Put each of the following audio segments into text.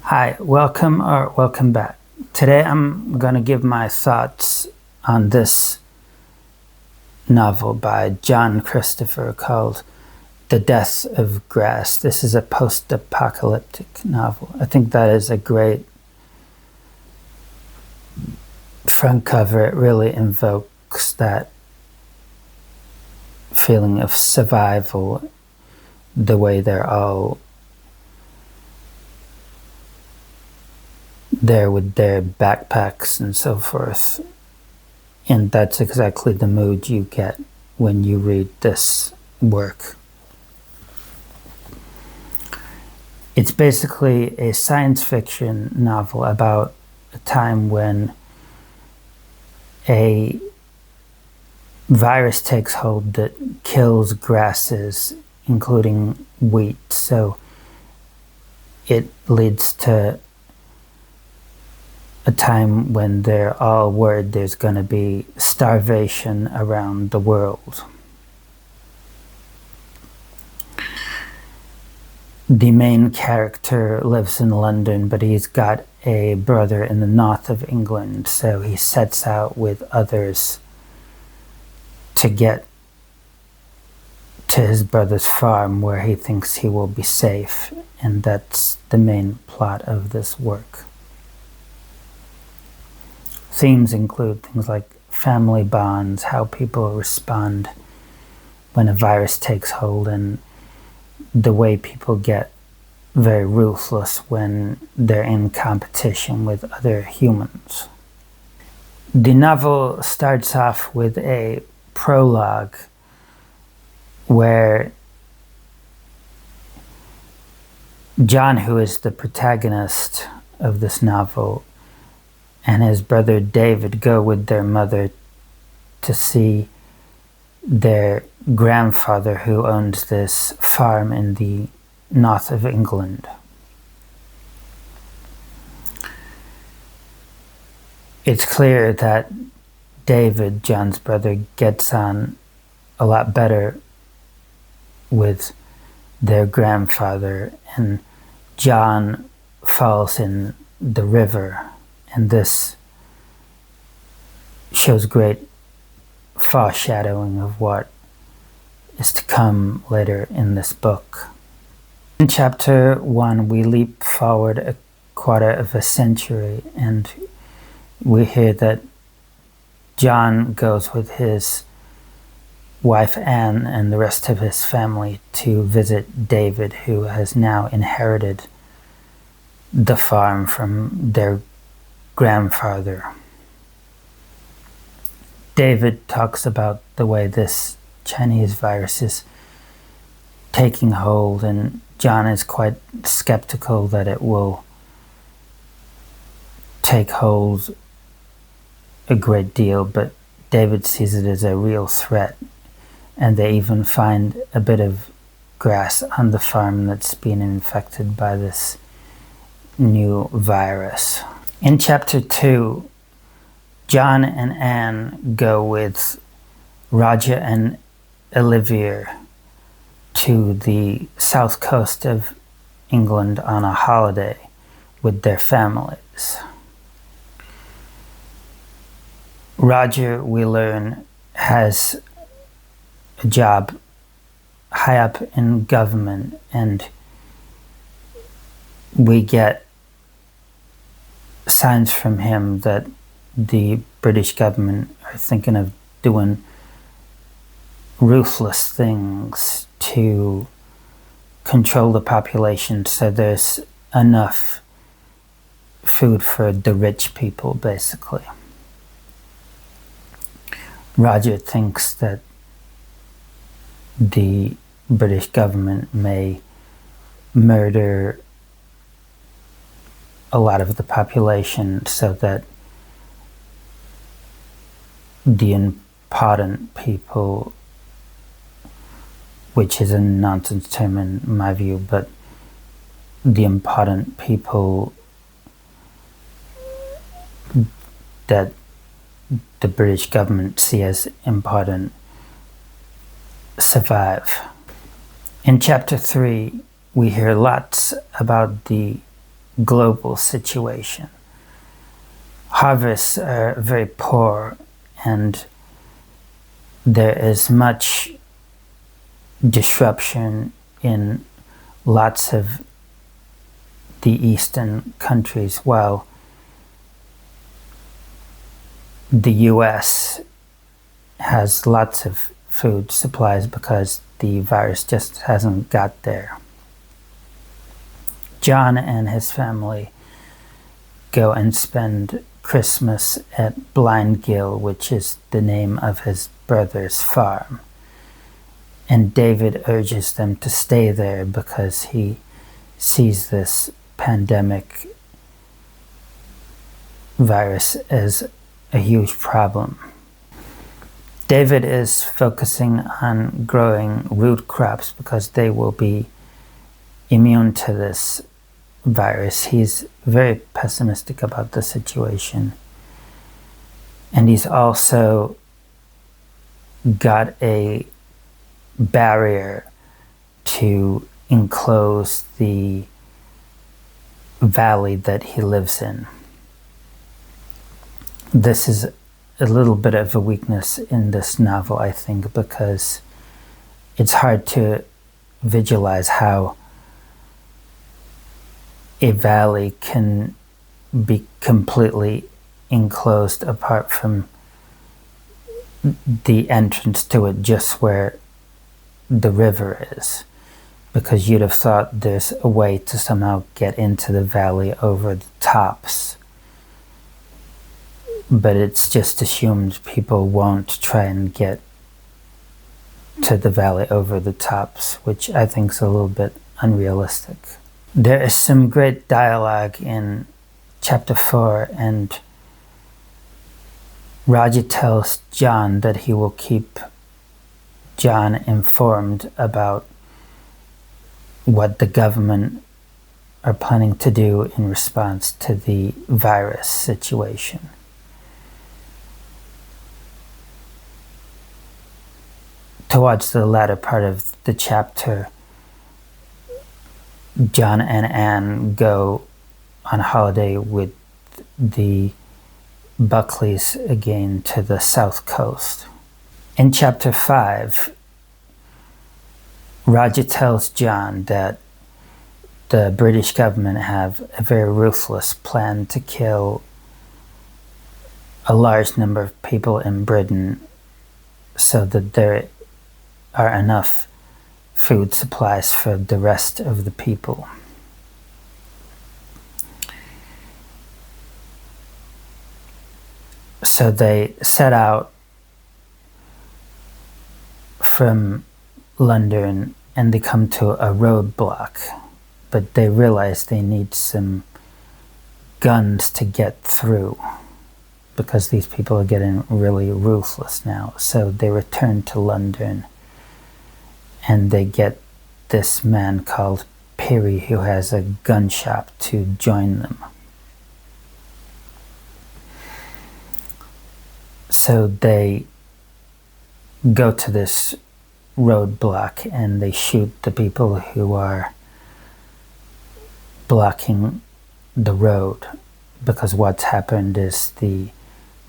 Hi, welcome back. Today I'm going to give my thoughts on this novel by John Christopher called The Death of Grass. This is a post-apocalyptic novel. I think that is a great front cover. It really invokes that feeling of survival, the way they're all there with their backpacks and so forth. And that's exactly the mood you get when you read this work. It's basically a science fiction novel about a time when a virus takes hold that kills grasses, including wheat. So it leads to a time when they're all worried there's going to be starvation around the world. The main character lives in London, but he's got a brother in the north of England, so he sets out with others to get to his brother's farm where he thinks he will be safe, and that's the main plot of this work. Themes include things like family bonds, how people respond when a virus takes hold, and the way people get very ruthless when they're in competition with other humans. The novel starts off with a prologue where John, who is the protagonist of this novel, and his brother David go with their mother to see their grandfather who owns this farm in the north of England. It's clear that David, John's brother, gets on a lot better with their grandfather, and John falls in the river. And this shows great foreshadowing of what is to come later in this book. In chapter 1, we leap forward a quarter of a century, and we hear that John goes with his wife Anne and the rest of his family to visit David, who has now inherited the farm from their grandfather. David talks about the way this Chinese virus is taking hold, and John is quite skeptical that it will take hold a great deal, but David sees it as a real threat, and they even find a bit of grass on the farm that's been infected by this new virus. In chapter 2, John and Anne go with Roger and Olivia to the south coast of England on a holiday with their families. Roger, we learn, has a job high up in government, and we get signs from him that the British government are thinking of doing ruthless things to control the population so there's enough food for the rich people, basically. Roger thinks that the British government may murder a lot of the population so that the important people, which is a nonsense term in my view, but the important people that the British government see as important survive. In chapter 3, we hear lots about the global situation. Harvests are very poor, and there is much disruption in lots of the eastern countries, while the US has lots of food supplies because the virus just hasn't got there. John and his family go and spend Christmas at Blind Gill, which is the name of his brother's farm. And David urges them to stay there because he sees this pandemic virus as a huge problem. David is focusing on growing root crops because they will be immune to this virus. He's very pessimistic about the situation. And he's also got a barrier to enclose the valley that he lives in. This is a little bit of a weakness in this novel, I think, because it's hard to visualize how a valley can be completely enclosed apart from the entrance to it, just where the river is, because you'd have thought there's a way to somehow get into the valley over the tops, but it's just assumed people won't try and get to the valley over the tops, which I think is a little bit unrealistic. There is some great dialogue in chapter 4, and Roger tells John that he will keep John informed about what the government are planning to do in response to the virus situation. Towards the latter part of the chapter, John and Anne go on holiday with the Buckleys again to the south coast. In chapter 5, Roger tells John that the British government have a very ruthless plan to kill a large number of people in Britain so that there are enough food supplies for the rest of the people. So they set out from London and they come to a roadblock, but they realize they need some guns to get through because these people are getting really ruthless now. So they return to London and they get this man called Peary, who has a gun shop, to join them. So they go to this roadblock and they shoot the people who are blocking the road, because what's happened is the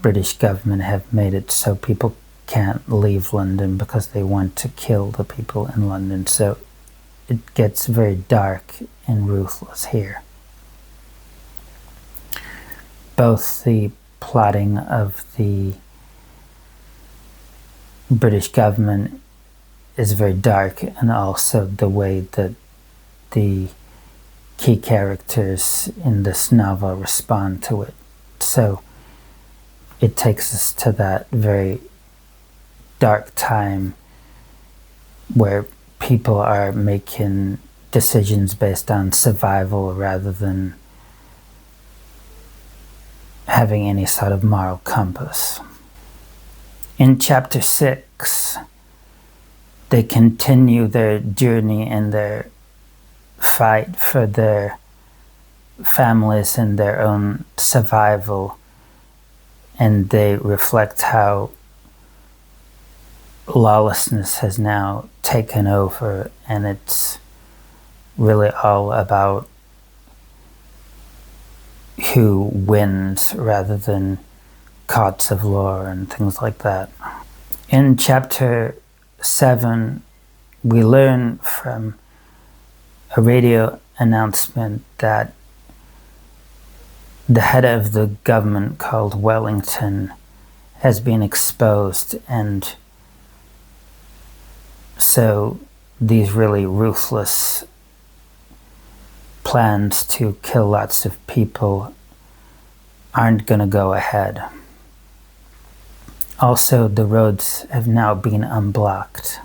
British government have made it so people can't leave London because they want to kill the people in London. So it gets very dark and ruthless here. Both the plotting of the British government is very dark, and also the way that the key characters in this novel respond to it. So it takes us to that very dark time where people are making decisions based on survival rather than having any sort of moral compass. In chapter 6, they continue their journey and their fight for their families and their own survival, and they reflect how lawlessness has now taken over, and it's really all about to winds rather than courts of law and things like that. In chapter 7, we learn from a radio announcement that the head of the government, called Wellington, has been exposed, and so these really ruthless plans to kill lots of people aren't going to go ahead. Also, the roads have now been unblocked.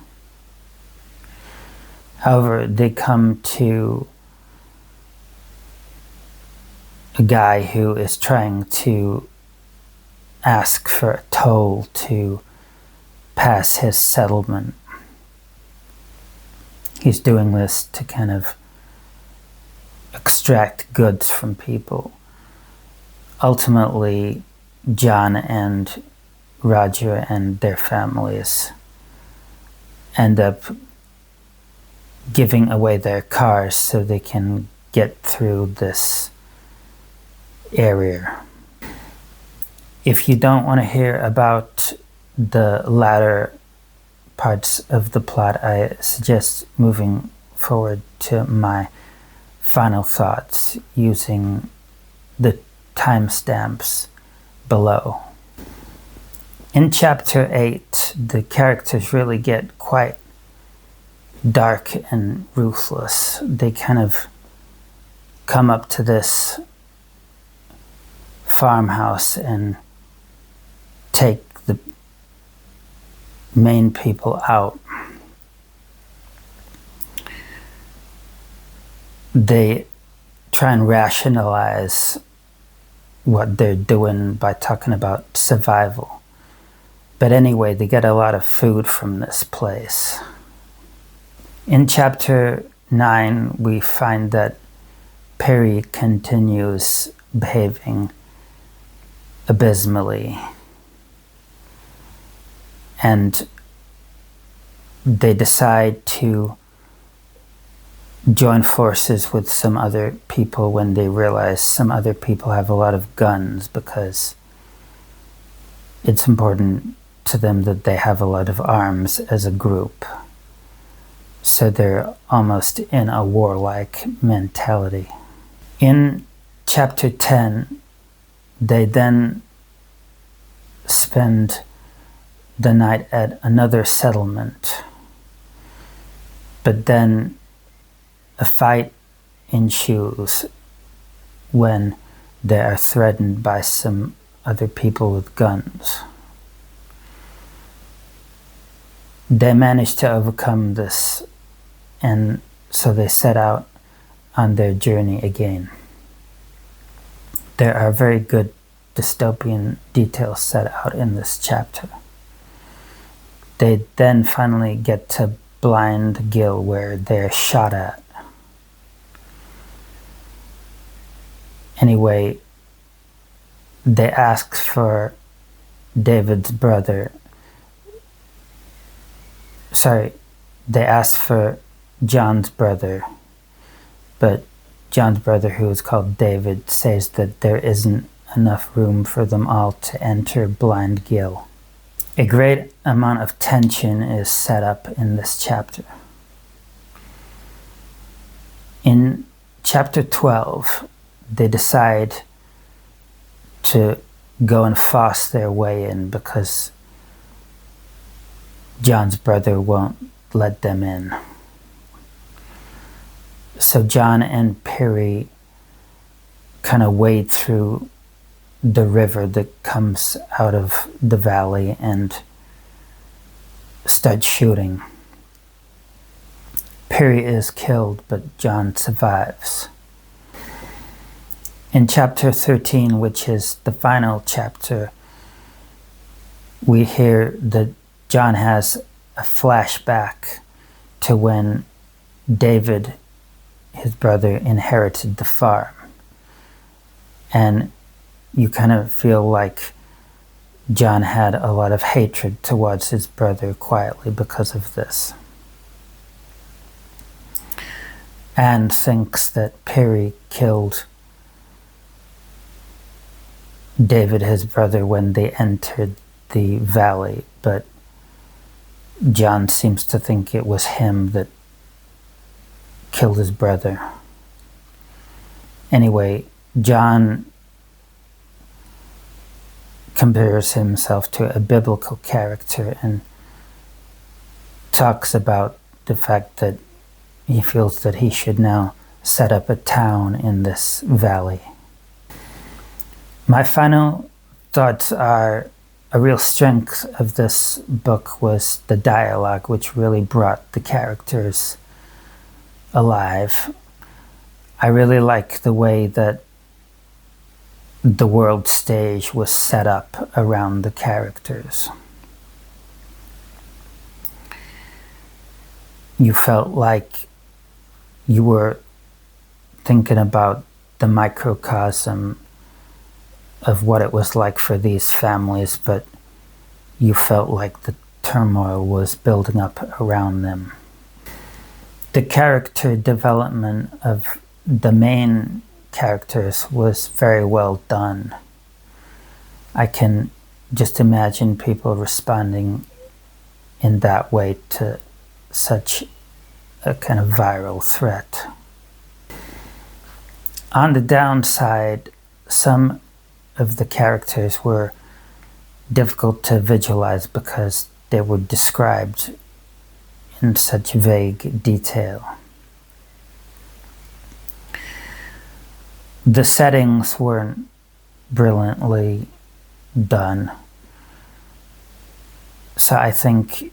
However, they come to a guy who is trying to ask for a toll to pass his settlement. He's doing this to kind of extract goods from people. Ultimately, John and Roger and their families end up giving away their cars so they can get through this area. If you don't want to hear about the latter parts of the plot, I suggest moving forward to my final thoughts using the timestamps below. In chapter 8, the characters really get quite dark and ruthless. They kind of come up to this farmhouse and take the main people out. They try and rationalize what they're doing by talking about survival. But anyway, they get a lot of food from this place. In chapter 9, we find that Perry continues behaving abysmally, and they decide to join forces with some other people when they realize some other people have a lot of guns, because it's important to them that they have a lot of arms as a group. So they're almost in a warlike mentality. In chapter 10, they then spend the night at another settlement. But then a fight ensues when they are threatened by some other people with guns. They manage to overcome this, and so they set out on their journey again. There are very good dystopian details set out in this chapter. They then finally get to Blind Gill, where they're shot at. Anyway, they ask for David's brother. They ask for John's brother, but John's brother, who is called David, says that there isn't enough room for them all to enter Blind Gill. A great amount of tension is set up in this chapter. In chapter 12, they decide to go and force their way in because John's brother won't let them in. So John and Perry kind of wade through the river that comes out of the valley and start shooting. Perry is killed, but John survives. In chapter 13, which is the final chapter, we hear that John has a flashback to when David, his brother, inherited the farm. And you kind of feel like John had a lot of hatred towards his brother quietly because of this. Anne thinks that Perry killed David, his brother, when they entered the valley, but John seems to think it was him that killed his brother. Anyway, John compares himself to a biblical character and talks about the fact that he feels that he should now set up a town in this valley. My final thoughts are a real strength of this book was the dialogue, which really brought the characters alive. I really like the way that the world stage was set up around the characters. You felt like you were thinking about the microcosm of what it was like for these families, but you felt like the turmoil was building up around them. The character development of the main characters was very well done. I can just imagine people responding in that way to such a kind of viral threat. On the downside, some of the characters were difficult to visualize because they were described in such vague detail. The settings weren't brilliantly done, so I think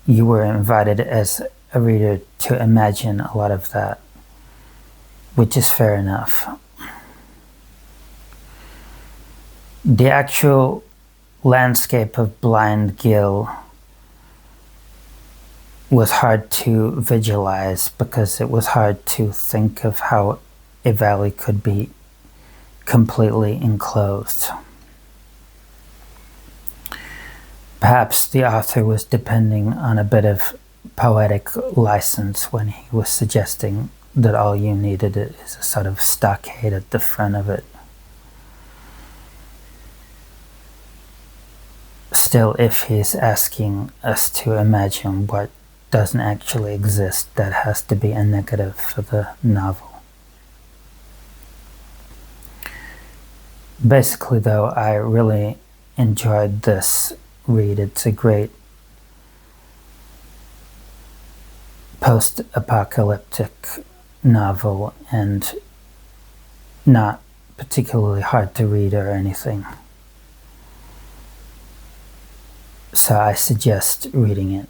you were invited as a reader to imagine a lot of that, which is fair enough. The actual landscape of Blind Gill was hard to visualize because it was hard to think of how a valley could be completely enclosed. Perhaps the author was depending on a bit of poetic license when he was suggesting that all you needed is a sort of stockade at the front of it. Still, if he's asking us to imagine what doesn't actually exist, that has to be a negative for the novel. Basically, though, I really enjoyed this read. It's a great post-apocalyptic novel and not particularly hard to read or anything. So I suggest reading it.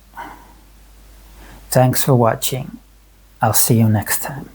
Thanks for watching. I'll see you next time.